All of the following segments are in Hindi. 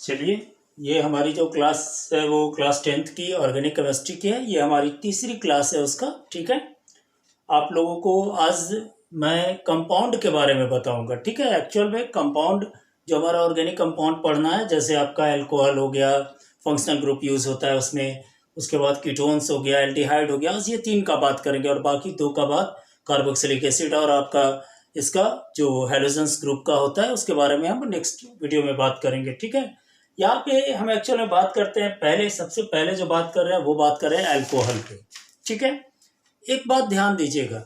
चलिए, ये हमारी जो क्लास है वो क्लास 10th की ऑर्गेनिक केमिस्ट्री की है। ये हमारी तीसरी क्लास है उसका। ठीक है, आप लोगों को आज मैं कंपाउंड के बारे में बताऊंगा। ठीक है, एक्चुअल में कंपाउंड जो हमारा ऑर्गेनिक कंपाउंड पढ़ना है, जैसे आपका अल्कोहल हो गया, फंक्शनल ग्रुप यूज़ होता है उसमें, उसके बाद कीटोन्स हो गया, एल्डिहाइड हो गया, बस ये 3 का बात करेंगे और बाकी 2 का बात कार्बोक्सिलिक एसिड और आपका इसका जो हैलोजेंस ग्रुप का होता है उसके बारे में हम नेक्स्ट वीडियो में बात करेंगे। ठीक है, यहाँ पे हम एक्चुअल में बात करते हैं, पहले सबसे पहले जो बात कर रहे हैं वो बात कर रहे हैं अल्कोहल पे। ठीक है, एक बात ध्यान दीजिएगा,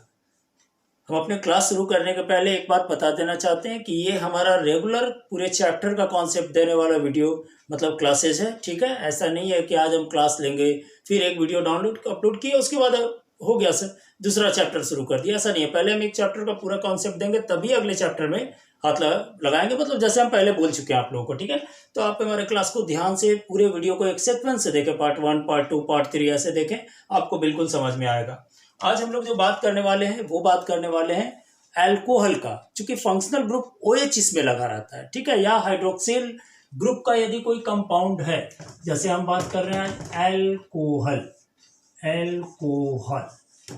हम अपने क्लास शुरू करने के पहले एक बात बता देना चाहते हैं कि ये हमारा रेगुलर पूरे चैप्टर का कॉन्सेप्ट देने वाला वीडियो मतलब क्लासेस है। ठीक है, ऐसा नहीं है कि आज हम क्लास लेंगे फिर एक वीडियो डाउनलोड अपलोड किए उसके बाद हो गया सर दूसरा चैप्टर शुरू कर दिया, ऐसा नहीं है। पहले हम एक चैप्टर का पूरा कॉन्सेप्ट देंगे तभी अगले चैप्टर में हाथ लगाएंगे, मतलब जैसे हम पहले बोल चुके हैं आप लोगों को। ठीक है, तो आप हमारे क्लास को ध्यान से पूरे वीडियो को एक सीक्वेंस से देखें, पार्ट 1, पार्ट 2, पार्ट 3 ऐसे देखें, आपको बिल्कुल समझ में आएगा। आज हम लोग जो बात करने वाले हैं वो बात करने वाले हैं अल्कोहल का, क्योंकि फंक्शनल ग्रुप OH इसमें लगा रहता है। ठीक है, या हाइड्रोक्सिल ग्रुप का यदि कोई कंपाउंड है, जैसे हम बात कर रहे हैं अल्कोहल, अल्कोहल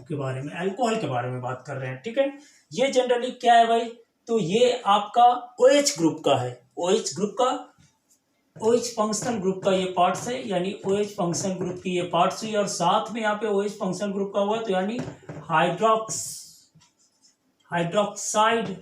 के बारे में, अल्कोहल के बारे में बात कर रहे हैं। ठीक है, ये जनरली क्या है भाई, तो ये आपका OH ग्रुप का है, OH ग्रुप का, OH फंक्शनल ग्रुप का ये पार्ट्स है, यानी OH फंक्शनल ग्रुप की ये पार्ट्स हुई और साथ में यहाँ पे OH फंक्शनल ग्रुप का हुआ, तो यानी हाइड्रोक्साइड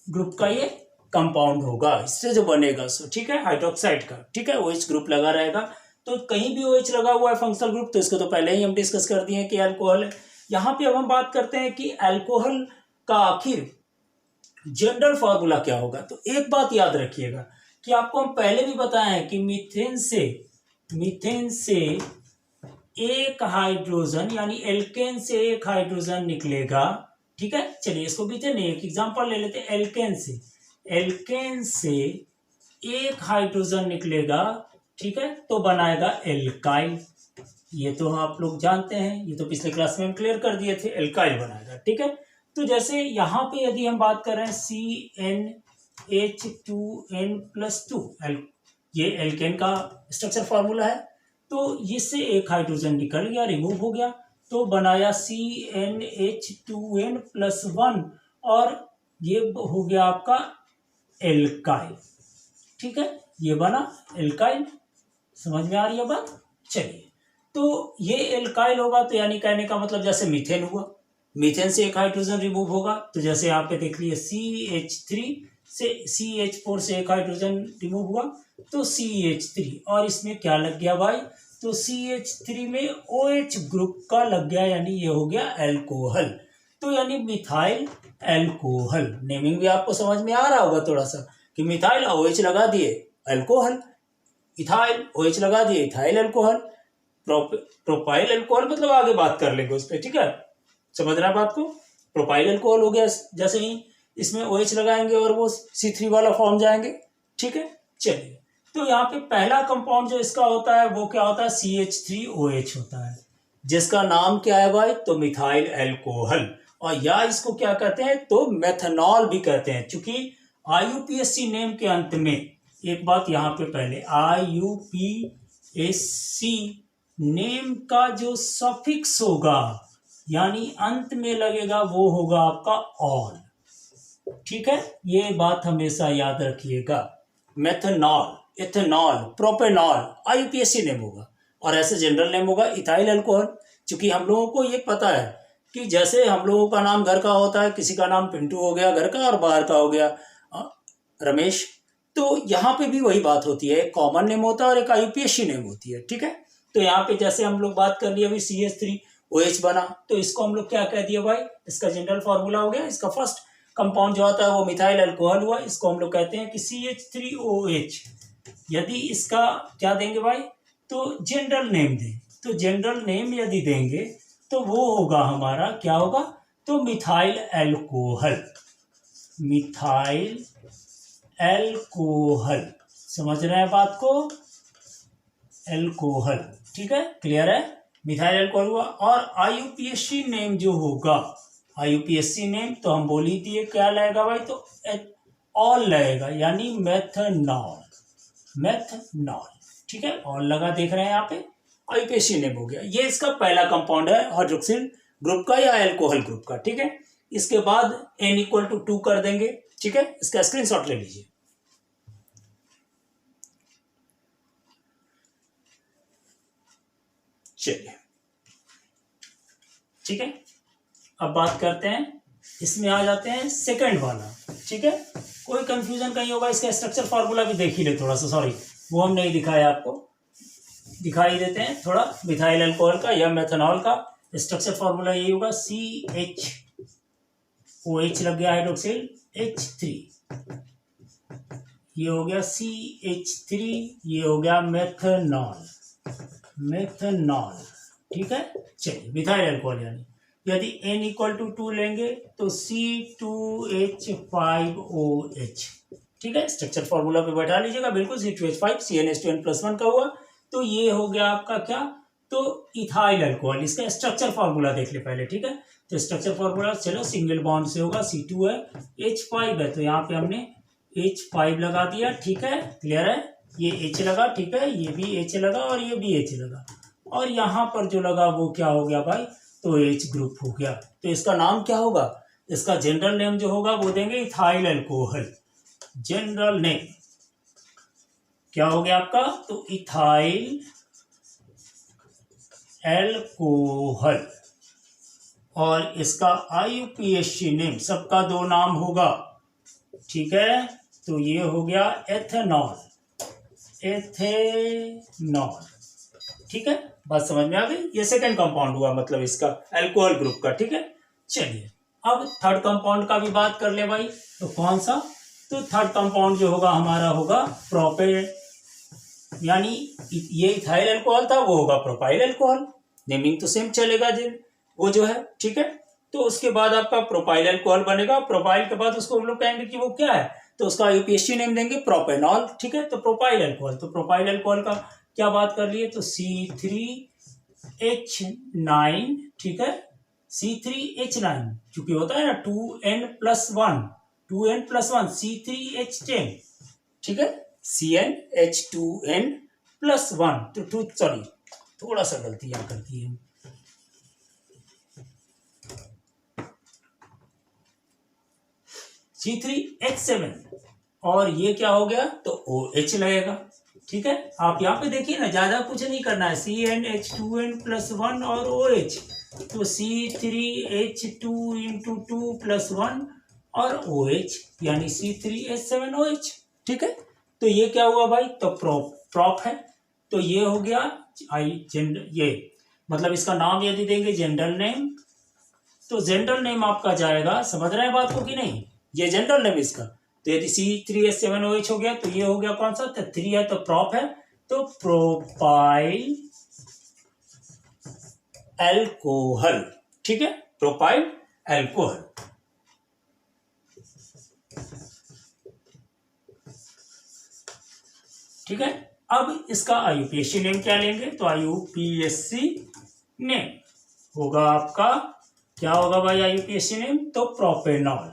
ग्रुप का ये कंपाउंड होगा, इससे जो बनेगा सो। ठीक है, हाइड्रोक्साइड का। ठीक है, OH ग्रुप लगा रहेगा, तो कहीं भी OH लगा हुआ है फंक्शनल ग्रुप, तो इसको तो पहले ही हम डिस्कस कर दिए कि अल्कोहल है। यहाँ पे अब हम बात करते हैं कि अल्कोहल का आखिर जनरल फार्मूला क्या होगा। तो एक बात याद रखिएगा कि आपको हम पहले भी बताए हैं कि मीथेन से एक हाइड्रोजन, यानी एल्केन से एक हाइड्रोजन निकलेगा। ठीक है, चलिए इसको मीथेन एक एग्जांपल ले लेते हैं, एल्केन से एक हाइड्रोजन निकलेगा। ठीक है, तो बनाएगा एल्काइल। ये तो आप लोग जानते हैं, ये तो पिछले क्लास में हम क्लियर कर दिए थे, एल्काइल बनाएगा। ठीक है, तो जैसे यहाँ पे यदि हम बात कर रहे हैं CnH2n+2, ये एल्केन का स्ट्रक्चर फार्मूला है, तो इससे एक हाइड्रोजन निकल गया, रिमूव हो गया, तो बनाया CnH2n+1 और ये हो गया आपका एल्काइल। ठीक है, ये बना एल्काइल। समझ में आ रही है बात? चलिए, तो ये एल्काइल होगा, तो यानी कहने का मतलब जैसे मीथेन हुआ, मीथेन से एक हाइड्रोजन रिमूव होगा, तो जैसे यहाँ पे देख लीजिए CH3 से CH4 से एक हाइड्रोजन रिमूव हुआ तो CH3, और इसमें क्या लग गया भाई, तो CH3 में OH ग्रुप का लग गया, यानी ये हो गया अल्कोहल। तो यानी मिथाइल अल्कोहल। नेमिंग भी आपको समझ में आ रहा होगा थोड़ा सा कि मिथाइल OH लगा दिए अल्कोहल, इथाइल OH लगा दिए इथाइल अल्कोहल, प्रोपाइल अल्कोहल, मतलब आगे बात कर लेंगे उस पर। ठीक है, समझ रहा है बात को। प्रोपाइल अल्कोहल हो गया, जैसे ही इसमें OH लगाएंगे और वो C3 वाला फॉर्म जाएंगे। ठीक है, चलिए, तो यहाँ पे पहला कंपाउंड जो इसका होता है वो क्या होता है, CH3OH होता है, जिसका नाम क्या है भाई, तो मिथाइल अल्कोहल, और या इसको क्या कहते हैं, तो मेथनॉल भी कहते हैं। चूंकि IUPAC नेम के अंत में, एक बात यहाँ पे पहले, IUPAC नेम का जो सफिक्स होगा, यानी अंत में लगेगा, वो होगा आपका ऑल। ठीक है, ये बात हमेशा याद रखिएगा। Methanol, ethanol, propanol IUPAC name होगा, और ऐसे जनरल नेम होगा इथाइल अल्कोहल। क्योंकि हम लोगों को ये पता है कि जैसे हम लोगों का नाम घर का होता है, किसी का नाम पिंटू हो गया घर का और बाहर का हो गया रमेश, तो यहाँ पे भी वही बात होती है, एक कॉमन नेम होता है और एक IUPAC नेम होती है। ठीक है, तो यहाँ पे जैसे हम लोग बात कर लिए अभी CH3OH बना, तो इसको हम लोग क्या कह दिए भाई, इसका जनरल फॉर्मूला हो गया, इसका फर्स्ट कंपाउंड जो होता है वो मिथाइल अल्कोहल हुआ, इसको हम लोग कहते हैं कि CH3OH। यदि इसका क्या देंगे भाई, तो जनरल नेम दें, तो जनरल नेम यदि देंगे तो वो होगा हमारा, क्या होगा, तो मिथाइल अल्कोहल, मिथाइल अल्कोहल। समझ रहे हैं बात को, अल्कोहल। ठीक है, क्लियर है, मिथाइल अल्कोहल हुआ। और IUPAC नेम जो होगा, IUPAC नेम तो हम बोल ही दिए क्या लगेगा भाई, तो ऑल लगेगा, यानी मेथनॉल, मेथनॉल, ठीक है, ऑल लगा, देख रहे हैं यहाँ पे, आईयूपीएसी नेम हो गया। ये इसका पहला कंपाउंड है हाइड्रोक्सिल ग्रुप का या अल्कोहल ग्रुप का, ठीक है। इसके बाद n=2 कर देंगे, ठीक है, इसका स्क्रीनशॉट ले लीजिए। चलिए, ठीक है, अब बात करते हैं, इसमें आ जाते हैं सेकंड वाला, ठीक है। कोई कंफ्यूजन कहीं होगा, इसका स्ट्रक्चर फार्मूला भी देख ही ले थोड़ा सा, सॉरी वो हम नहीं दिखाया आपको, दिखाई देते हैं थोड़ा। मिथाइल अल्कोहल का या मेथनॉल का स्ट्रक्चर फार्मूला यही होगा, CH OH लग गया हाइड्रोक्सिल H3, ये हो गया CH3, ये हो गया मेथनॉल, मेथनॉल, ठीक है। चलिए, मिथाइल अल्कोहल यानी यदि n=2 लेंगे तो C2H5OH, ठीक है। स्ट्रक्चर फॉर्मूला पे बैठा लीजिएगा बिल्कुल, C2H5 CnH2n+1 का हुआ, तो ये हो गया आपका क्या, तो इथाइल अल्कोहल। इसका स्ट्रक्चर फॉर्मूला देख ले पहले, ठीक है। तो स्ट्रक्चर फॉर्मूला चलो सिंगल बॉन्ड से होगा, C2 है, H5 है, तो यहाँ पे हमने H5 लगा दिया, ठीक है, क्लियर है। ये H लगा, ठीक है, ये भी H लगा और ये भी H लगा, और यहाँ पर जो लगा वो क्या हो गया भाई, तो H ग्रुप हो गया। तो इसका नाम क्या होगा, इसका जनरल नेम जो होगा वो देंगे इथाइल अल्कोहल, जनरल नेम क्या हो गया आपका, तो इथाइल अल्कोहल, और इसका आईयूपीएसी नेम, सबका 2 नाम होगा, ठीक है। तो ये हो गया एथेनॉल, एथेनॉल, ठीक है, बात समझ में आ गई। ये सेकंड कंपाउंड हुआ, मतलब इसका अल्कोहल ग्रुप का, ठीक है। चलिए, अब थर्ड कंपाउंड का भी बात कर ले भाई, तो कौन सा, तो थर्ड कंपाउंड जो होगा हमारा होगा प्रोपेन, यानी ये इथाइल अल्कोहल था, वो होगा प्रोपाइल अल्कोहल, नेमिंग तो सेम चलेगा जी, वो जो है, ठीक है। तो उसके बाद आपका प्रोपाइल अल्कोहल बनेगा, प्रोपाइल के बाद उसको हम लोग कहेंगे कि वो क्या है, तो उसका आईयूपीएसी नेम देंगे प्रोपेनॉल, ठीक है। तो प्रोपाइल अल्कोहल, तो प्रोपाइल अल्कोहल का क्या बात कर लिए, तो C3H9, ठीक है, C3H9, क्योंकि होता है ना 2n+1, 2n+1 C3H10, ठीक है, CnH2n+1, तो सॉरी थोड़ा सा गलती यहाँ कर दी है, C3H7, और ये क्या हो गया, तो OH लगेगा, ठीक है। आप यहाँ पे देखिए ना, ज्यादा कुछ नहीं करना है, CnH2n+1 और OH, तो C3H2 × 2 + 1 और OH, यानी C3H7OH, ठीक है। तो ये क्या हुआ भाई, तो प्रोप है, तो ये हो गया ये मतलब इसका नाम यदि देंगे जनरल नेम, तो जनरल नेम आपका जाएगा, समझ रहे हैं बात को कि नहीं, ये जनरल नेम इसका। तो यदि C3H7OH हो गया, तो ये हो गया कौन सा, तो 3 है, तो प्रोप है, तो प्रोपाइल अल्कोहल, ठीक है, प्रोपाइल अल्कोहल, ठीक है। अब इसका आईयूपीएसी नेम क्या लेंगे, तो आईयूपीएसी नेम होगा आपका, क्या होगा भाई आईयूपीएसी नेम, तो प्रोपेनॉल,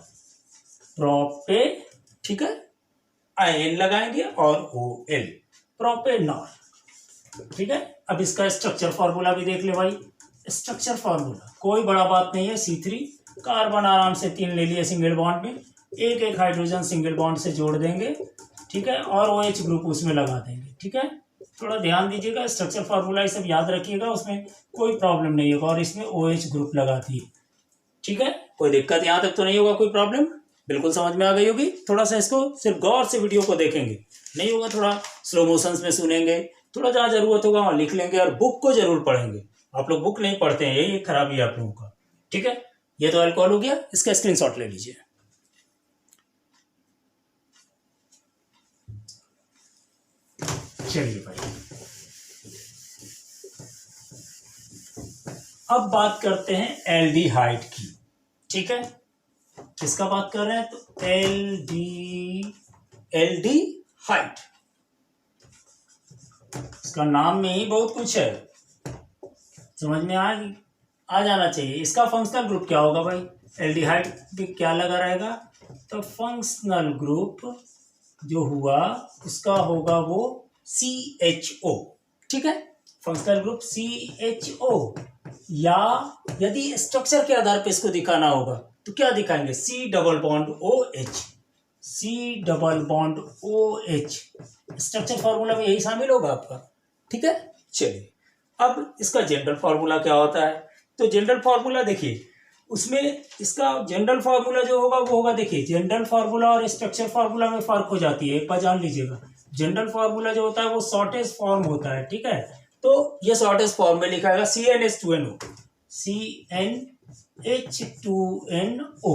प्रोपे, ठीक है, आयन लगाएंगे और OL, प्रोपेनॉल, ठीक है। अब इसका स्ट्रक्चर फॉर्मूला भी देख ले भाई, स्ट्रक्चर फॉर्मूला कोई बड़ा बात नहीं है, C3 कार्बन आराम से 3 ले लिए सिंगल बॉन्ड में, एक एक हाइड्रोजन सिंगल बॉन्ड से जोड़ देंगे, ठीक है, और OH ग्रुप उसमें लगा देंगे, ठीक है। थोड़ा ध्यान दीजिएगा, स्ट्रक्चर फार्मूला ये सब याद रखिएगा, उसमें कोई प्रॉब्लम नहीं होगा, और इसमें OH ग्रुप लगा दिए, ठीक है, कोई दिक्कत यहाँ तक तो नहीं होगा, कोई प्रॉब्लम, बिल्कुल समझ में आ गई होगी। थोड़ा सा इसको सिर्फ गौर से वीडियो को देखेंगे, नहीं होगा थोड़ा स्लो मोशंस में सुनेंगे, थोड़ा जहाँ जरूरत होगा वहाँ लिख लेंगे, और बुक को जरूर पढ़ेंगे। आप लोग बुक नहीं पढ़ते हैं, यही खराबी है आप लोगों का, ठीक है। ये तो अल्कोहल हो गया, इसका स्क्रीनशॉट ले लीजिए। चलिए भाई, अब बात करते हैं एल्डिहाइड की, ठीक है। किसका बात कर रहे हैं, तो एल्डिहाइड, इसका नाम में ही बहुत कुछ है, समझ में आ जाना चाहिए। इसका फंक्शनल ग्रुप क्या होगा भाई, एल्डिहाइड भी क्या लगा रहेगा, तो फंक्शनल ग्रुप जो हुआ उसका होगा वो CHO, ठीक है, फंक्शनल ग्रुप CHO। या यदि स्ट्रक्चर के आधार पे इसको दिखाना होगा तो क्या दिखाएंगे, C double bond OH, C double bond OH, structure formula में यही शामिल होगा आपका, ठीक है। चलिए अब इसका जनरल फॉर्मूला क्या होता है, तो जनरल फॉर्मूला देखिए, उसमें इसका जनरल फार्मूला जो होगा वो होगा, देखिए जनरल फार्मूला और स्ट्रक्चर फार्मूला में फर्क हो जाती है, एक बार जान लीजिएगा। जनरल फार्मूला जो होता है वो शॉर्टेस्ट फॉर्म होता है, ठीक है, तो ये शॉर्टेस्ट फॉर्म में लिखा है CnH2NO, CnH2NO,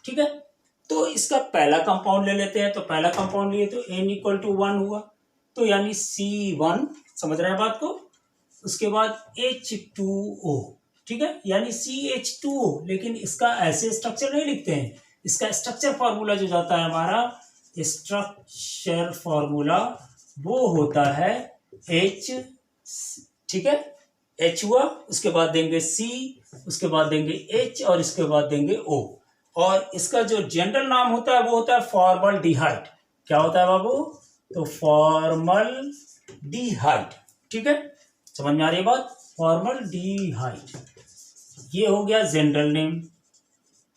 ठीक है। तो इसका पहला कंपाउंड ले लेते हैं, तो पहला कंपाउंड लिए तो N = 1 हुआ, तो यानी C1, समझ रहे हैं बात को। उसके बाद H2O, ठीक है, यानी CH2O, लेकिन इसका ऐसे स्ट्रक्चर नहीं लिखते हैं, इसका स्ट्रक्चर फार्मूला जो जाता है हमारा स्ट्रक्चर फार्मूला वो होता है H, ठीक है, H हुआ, उसके बाद देंगे C, उसके बाद देंगे H और इसके बाद देंगे O, और इसका जो जनरल नाम होता है वो होता है फॉर्मल्डिहाइड। क्या होता है बाबू, तो फॉर्मल्डिहाइड, ठीक है, समझ में आ रही है बात, फॉर्मल्डिहाइड। ये हो गया जनरल नेम,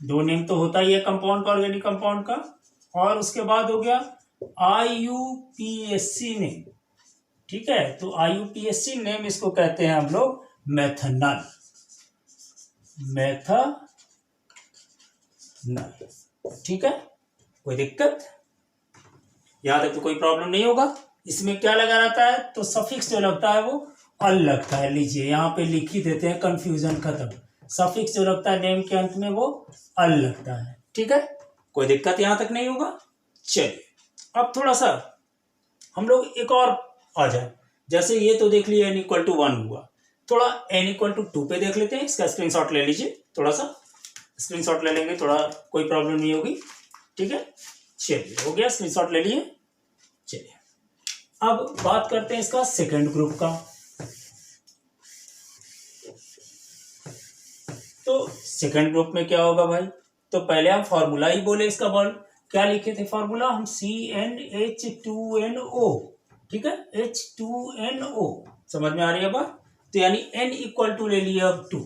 दो नेम तो होता ही है कंपाउंड का, ऑर्गेनिक कंपाउंड का। और उसके बाद हो गया IUPAC नेम, ठीक है, तो IUPAC नेम इसको कहते हैं हम लोग मेथनॉल, ठीक है, कोई दिक्कत, यहां तक तो कोई प्रॉब्लम नहीं होगा। इसमें क्या लगा रहता है, तो सफिक्स जो लगता है वो अल लगता है, लीजिए यहाँ पे लिख ही देते हैं, कंफ्यूजन खत्म। सफिक्स जो लगता है नेम के अंत में वो अल लगता है, ठीक है, कोई दिक्कत यहां तक नहीं होगा। चलिए अब थोड़ा सा हम लोग एक और आ जाए, जैसे ये तो देख लिए N = 1 हुआ, थोड़ा N = 2 पे देख लेते हैं, इसका स्क्रीनशॉट ले लीजिए, थोड़ा सा स्क्रीनशॉट ले लेंगे, थोड़ा कोई प्रॉब्लम नहीं होगी, ठीक है। चलिए हो गया, स्क्रीनशॉट ले लिए। चलिए अब बात करते हैं इसका सेकंड ग्रुप का। तो सेकंड ग्रुप में क्या होगा भाई, तो पहले हम फॉर्मूला ही बोले इसका, बोल क्या लिखे थे फॉर्मूला हम, CnH2NO, ठीक है, H2NO, समझ में आ रही है बात। तो यानी N = ले लिया अब 2,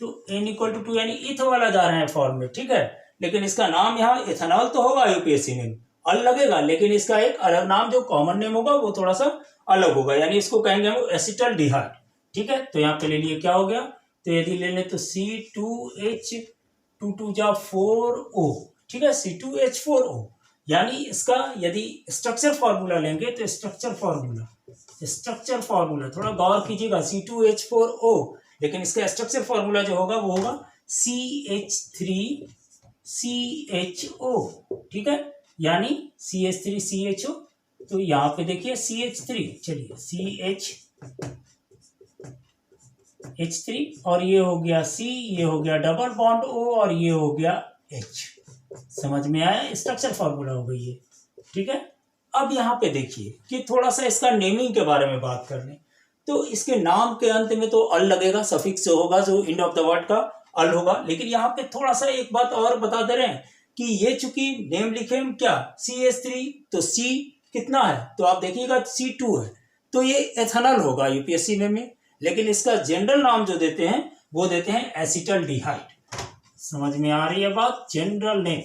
तो N = 2 यानी इथ वाला जा रहे हैं फॉर्म में, ठीक है, लेकिन इसका नाम यहाँ इथेनॉल तो होगा, IUPAC नेम अलग लगेगा, लेकिन इसका एक अलग नाम जो कॉमन नेम होगा वो थोड़ा सा अलग होगा, यानी इसको कहेंगे हम एसिटल्डिहाइड, ठीक है। तो यहाँ पे ले लिए क्या हो गया, तो यदि ले लें तो C2H2 = 4O, ठीक है, C2H4O, यानी इसका यदि स्ट्रक्चर फॉर्मूला लेंगे तो स्ट्रक्चर फॉर्मूला थोड़ा गौर कीजिएगा, C2H4O, लेकिन इसका स्ट्रक्चर फॉर्मूला जो होगा वो होगा CH3CHO, ठीक है, यानी CH3CHO। तो यहाँ पे देखिए CH3, चलिए CH3 और ये हो गया C, ये हो गया डबल बॉन्ड O और ये हो गया H, समझ में आया, स्ट्रक्चर फॉर्मूला हो गई है, ठीक है। अब यहाँ पे देखिए कि थोड़ा सा इसका नेमिंग के बारे में बात कर लें, तो इसके नाम के अंत में तो अल लगेगा, सफिक्स जो होगा जो एंड ऑफ द वर्ड का अल होगा, लेकिन यहाँ पे थोड़ा सा एक बात और बता दे रहे हैं कि ये चूंकि नेम लिखे हम क्या CH3, तो C कितना है, तो आप देखिएगा C2 है, तो ये एथेनॉल होगा UPSC नेम में, लेकिन इसका जनरल नाम जो देते हैं वो देते हैं एसिटल्डिहाइड, समझ में आ रही है बात, जनरल नेम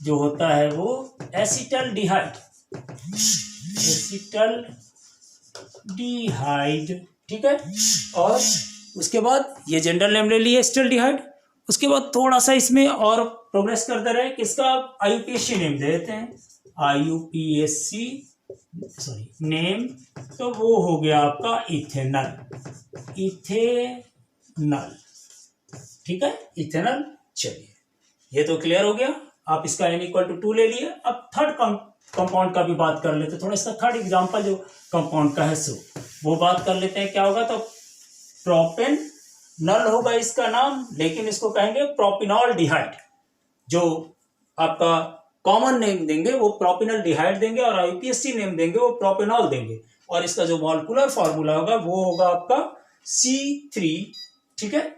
जो होता है वो एसिटल्डिहाइड, ठीक है। और उसके बाद ये जनरल नेम ले लिए एसिटल्डिहाइड, उसके बाद थोड़ा सा इसमें और प्रोग्रेस करते रहे, किसका IUPAC नेम दे देते हैं, IUPAC नेम, तो वो हो गया आपका इथेनॉल, ठीक है, इथेनॉल। चलिए ये तो क्लियर हो गया, आप इसका N = 2 ले लिए। अब थर्ड कंपाउंड का भी बात कर लेते, थोड़ा इसका थर्ड एग्जांपल जो कंपाउंड का है सो वो बात कर लेते हैं, क्या होगा, तो प्रोपेनॉल होगा इसका नाम, लेकिन इसको कहेंगे प्रोपिनॉल्डिहाइड, जो आपका कॉमन नेम देंगे वो प्रोपिनॉल्डिहाइड देंगे और IUPAC नेम देंगे वो प्रोपेनॉल देंगे, और इसका जो मॉलिक्यूलर फॉर्मूला होगा वो होगा आपका C3, ठीक है,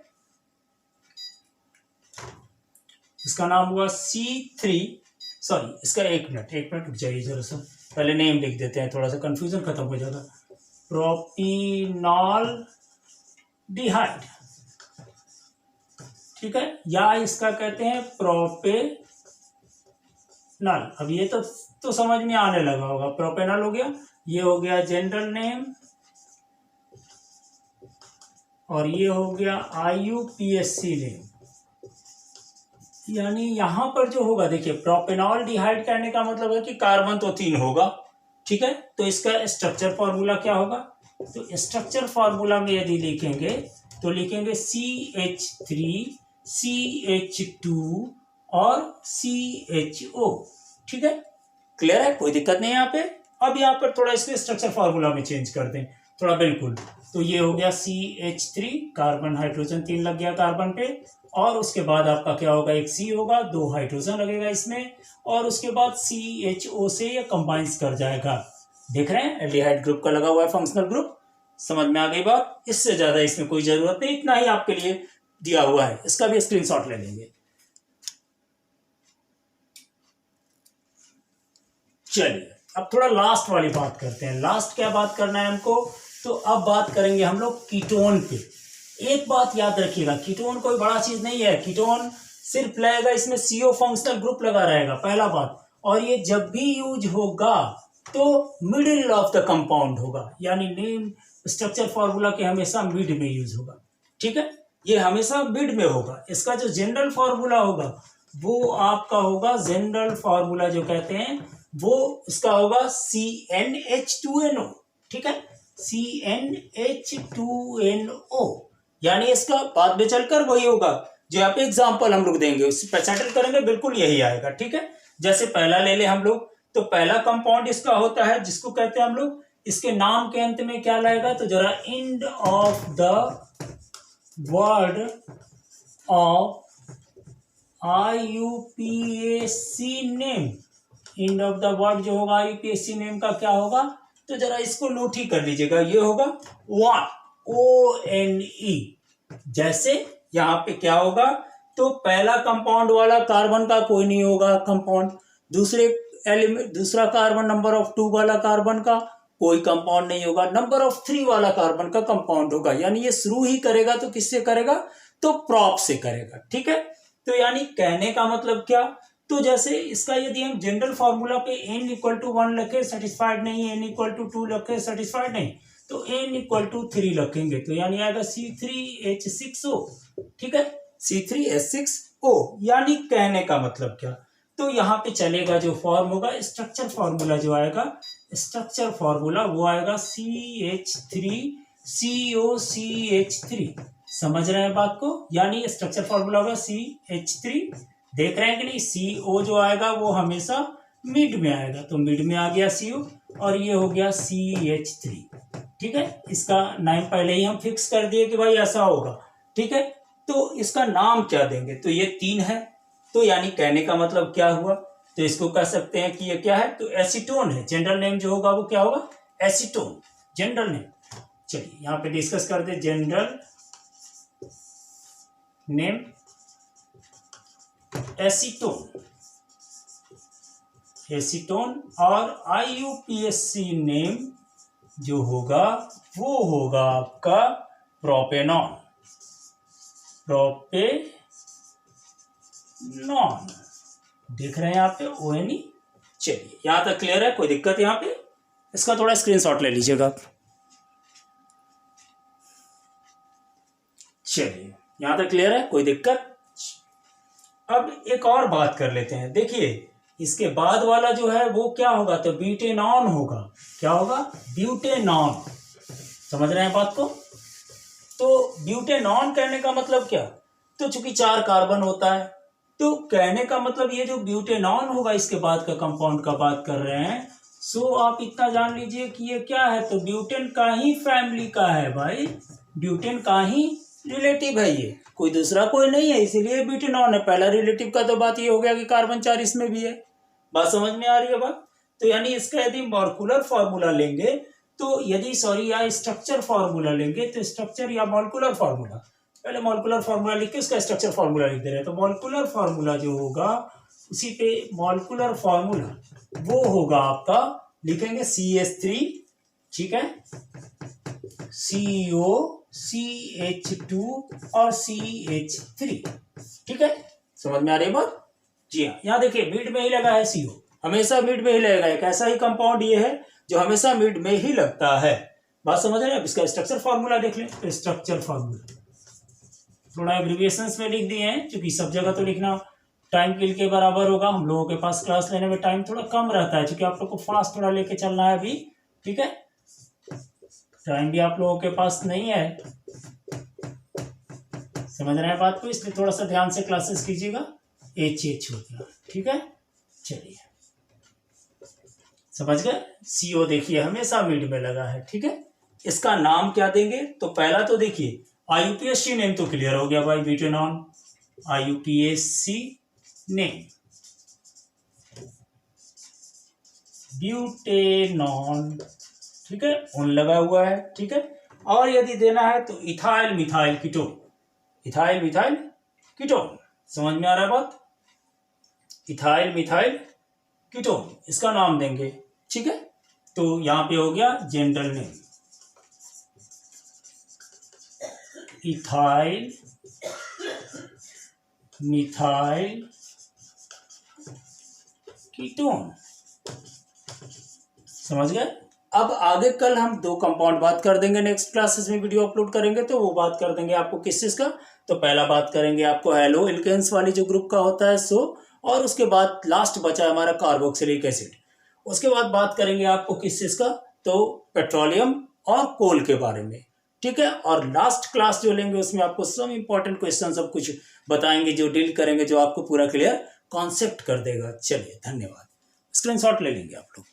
इसका नाम हुआ C3 सॉरी, इसका एक मिनट रुक जाइए जरा सा, पहले नेम लिख देते हैं, थोड़ा सा कंफ्यूजन खत्म हो जाएगा। प्रोपिनॉल डिहाइड, ठीक है, या इसका कहते हैं प्रोपेनॉल। अब ये तो समझ में आने लगा होगा, प्रोपेनॉल हो गया, ये हो गया जनरल नेम, और ये हो गया IUPAC नेम। यानी यहां पर जो होगा, देखिए प्रोपेनॉल डिहाइड करने का मतलब है कि कार्बन तो 3 होगा, ठीक है, तो इसका स्ट्रक्चर फॉर्मूला क्या होगा? तो स्ट्रक्चर फॉर्मूला में यदि लिखेंगे तो लिखेंगे CH3 CH2 और CHO, ठीक है, क्लियर है, कोई दिक्कत नहीं यहाँ पे। अब यहाँ पर थोड़ा इसके स्ट्रक्चर फॉर्मूला में चेंज कर दें थोड़ा, बिल्कुल, तो ये हो गया CH3, कार्बन हाइड्रोजन 3 लग गया कार्बन पे, और उसके बाद आपका क्या होगा, एक C होगा, 2 हाइड्रोजन लगेगा इसमें, और उसके बाद CHO से ये कंबाइंस कर जाएगा। देख रहे हैं, एल्डिहाइड ग्रुप का लगा हुआ है फंक्शनल ग्रुप। समझ में आ गई बात? इससे ज्यादा इसमें कोई जरूरत नहीं, इतना ही आपके लिए दिया हुआ है, इसका भी स्क्रीनशॉट ले लेंगे। चलिए अब थोड़ा लास्ट वाली बात करते हैं। लास्ट क्या बात करना है हमको? तो अब बात करेंगे हम लोग कीटोन पे। एक बात याद रखिएगा, कीटोन कोई बड़ा चीज नहीं है, कीटोन सिर्फ लगेगा इसमें CO फंक्शनल ग्रुप लगा रहेगा, पहला बात, और ये जब भी यूज होगा तो मिडिल ऑफ द कंपाउंड होगा, यानी नेम स्ट्रक्चर फॉर्मूला के हमेशा मिड में यूज होगा, ठीक है, ये हमेशा मिड में होगा। इसका जो जनरल फॉर्मूला होगा वो आपका होगा, जनरल फॉर्मूला जो कहते हैं वो इसका होगा CnH2NO, ठीक है, CnH2NO, यानी इसका बाद में चलकर वही होगा जो यहाँ पे एग्जाम्पल हम लोग देंगे, उस पर सेटल करेंगे, बिल्कुल यही आएगा, ठीक है। जैसे पहला ले ले हम लोग, तो पहला कंपाउंड इसका होता है जिसको कहते हैं हम लोग, इसके नाम के अंत में क्या लाएगा, तो जरा end of the word of IUPAC name, end of the word जो होगा IUPAC नेम का क्या होगा, तो जरा इसको नोट ही कर लीजिएगा, ये होगा ONE। जैसे यहाँ पे क्या होगा, तो पहला कंपाउंड वाला कार्बन का कोई नहीं होगा कंपाउंड, दूसरे एलिमेंट, दूसरा कार्बन नंबर ऑफ 2 वाला कार्बन का कोई कंपाउंड नहीं होगा, नंबर ऑफ 3 वाला कार्बन का कंपाउंड होगा। यानी ये शुरू ही करेगा तो किससे करेगा, तो प्रॉप से करेगा, ठीक है। तो यानी कहने का मतलब क्या, तो जैसे इसका यदि हम जनरल फॉर्मूला पे n = 1 रखे सेटिस्फाइड नहीं, n = 2 रखे सेटिस्फाइड नहीं, तो n = 3 रखेंगे, तो यानी आएगा C3H6O, ठीक है, C3H6O। यानी कहने का मतलब क्या, तो यहाँ पे चलेगा जो फॉर्म होगा, स्ट्रक्चर फॉर्मूला जो आएगा, स्ट्रक्चर फॉर्मूला वो आएगा CH3COCH3। समझ रहे हैं बात को? यानी स्ट्रक्चर फॉर्मूला होगा CH3, देख रहे हैं कि नहीं, CO जो आएगा वो हमेशा मिड में आएगा, तो मिड में आ गया CO, और ये हो गया CH3, ठीक है। इसका नाम पहले ही हम फिक्स कर दिए कि भाई ऐसा होगा, ठीक है। तो इसका नाम क्या देंगे, तो ये 3 है, तो यानी कहने का मतलब क्या हुआ, तो इसको कह सकते हैं कि ये क्या है, तो एसीटोन है। जनरल नेम जो होगा वो क्या होगा, एसीटोन, जनरल नेम। चलिए यहाँ पे डिस्कस करते हैं जनरल नेम एसीटोन, एसीटोन, और IUPAC नेम जो होगा वो होगा आपका प्रोपेनॉन, प्रोपेनॉन, देख रहे हैं यहाँ पे ONE। चलिए यहाँ तक क्लियर है, कोई दिक्कत यहाँ पे? इसका थोड़ा स्क्रीनशॉट ले लीजिएगा आप। चलिए यहाँ तक क्लियर है, कोई दिक्कत? अब एक और बात कर लेते हैं। देखिए इसके बाद वाला जो है वो क्या होगा, तो ब्यूटेनॉन होगा। क्या होगा, ब्यूटेनॉन। समझ रहे हैं बात को? तो ब्यूटेनॉन कहने का मतलब क्या, तो चूंकि 4 कार्बन होता है, तो कहने का मतलब ये जो ब्यूटेनॉन होगा इसके बाद का कंपाउंड का बात कर रहे हैं, सो आप इतना जान लीजिए कि ये क्या है, तो ब्यूटेन का ही फैमिली का है भाई, ब्यूटेन का ही रिलेटिव है, ये कोई दूसरा कोई नहीं है, इसीलिए ब्यूटेनॉन है। पहला रिलेटिव का तो बात ये हो गया कि कार्बन 4 इसमें भी है। बात समझ में आ रही है बात? तो यानी इसका यदि मॉलिक्यूलर फॉर्मूला लेंगे, तो यदि या स्ट्रक्चर फॉर्मूला लेंगे, तो स्ट्रक्चर या मॉलिक्यूलर फॉर्मूला, पहले मॉलिक्यूलर फॉर्मूला लिख के उसका स्ट्रक्चर फॉर्मूला लिख दे रहे हैं। तो मॉलिक्यूलर फॉर्मूला जो होगा उसी पे मॉलिक्यूलर फॉर्मूला वो होगा आपका, लिखेंगे CH3, ठीक है, CO, CH2 और CH3, ठीक है, समझ में आ रही बात? जी हाँ, यहाँ देखिए मिड में ही लगा है CO, हमेशा मिड में ही लगेगा। एक ऐसा ही कंपाउंड ये है जो हमेशा मिड में ही लगता है। बात समझ रहे हैं? अब इसका स्ट्रक्चर फॉर्मूला देख लें। तो स्ट्रक्चर फॉर्मूला थोड़ा एब्रिविएशंस में लिख दिए हैं, क्योंकि सब जगह तो लिखना टाइम किल के बराबर होगा। हम लोगों के पास क्लास लेने में टाइम थोड़ा कम रहता है, क्योंकि आप लोग को फास्ट थोड़ा लेके चलना है अभी, ठीक है, टाइम भी आप लोगों के पास नहीं है, समझ रहे हैं बात को, इसलिए थोड़ा सा ध्यान से क्लासेस कीजिएगा। HH हो गया, ठीक है, चलिए समझ गए। CO देखिए हमेशा मिड में लगा है, ठीक है। इसका नाम क्या देंगे? तो पहला तो देखिए IUPAC नेम तो क्लियर हो गया भाई, ब्यूटेनॉन, IUPAC नेम ब्यूटेनॉन, ठीक है, ऑन लगा हुआ है, ठीक है। और यदि देना है तो ethyl methyl ketone, ethyl methyl ketone, समझ में आ रहा है बात? इथाइल मिथाइल कीटोन इसका नाम देंगे, ठीक है। तो यहां पे हो गया general name, ethyl methyl ketone, समझ गए। अब आगे कल हम 2 कंपाउंड बात कर देंगे, नेक्स्ट क्लासेस में वीडियो अपलोड करेंगे तो वो बात कर देंगे आपको किस चीज का। तो पहला बात करेंगे आपको हेलो एल्केन्स वाली जो ग्रुप का होता है सो, और उसके बाद लास्ट बचा है हमारा कार्बोक्सिलिक एसिड। उसके बाद बात करेंगे आपको किस चीज का, तो पेट्रोलियम और कोल के बारे में, ठीक है। और लास्ट क्लास जो लेंगे उसमें आपको सब इंपॉर्टेंट क्वेश्चन सब कुछ बताएंगे, जो डील करेंगे, जो आपको पूरा क्लियर कॉन्सेप्ट कर देगा। चलिए धन्यवाद, स्क्रीनशॉट ले लेंगे आप लोग।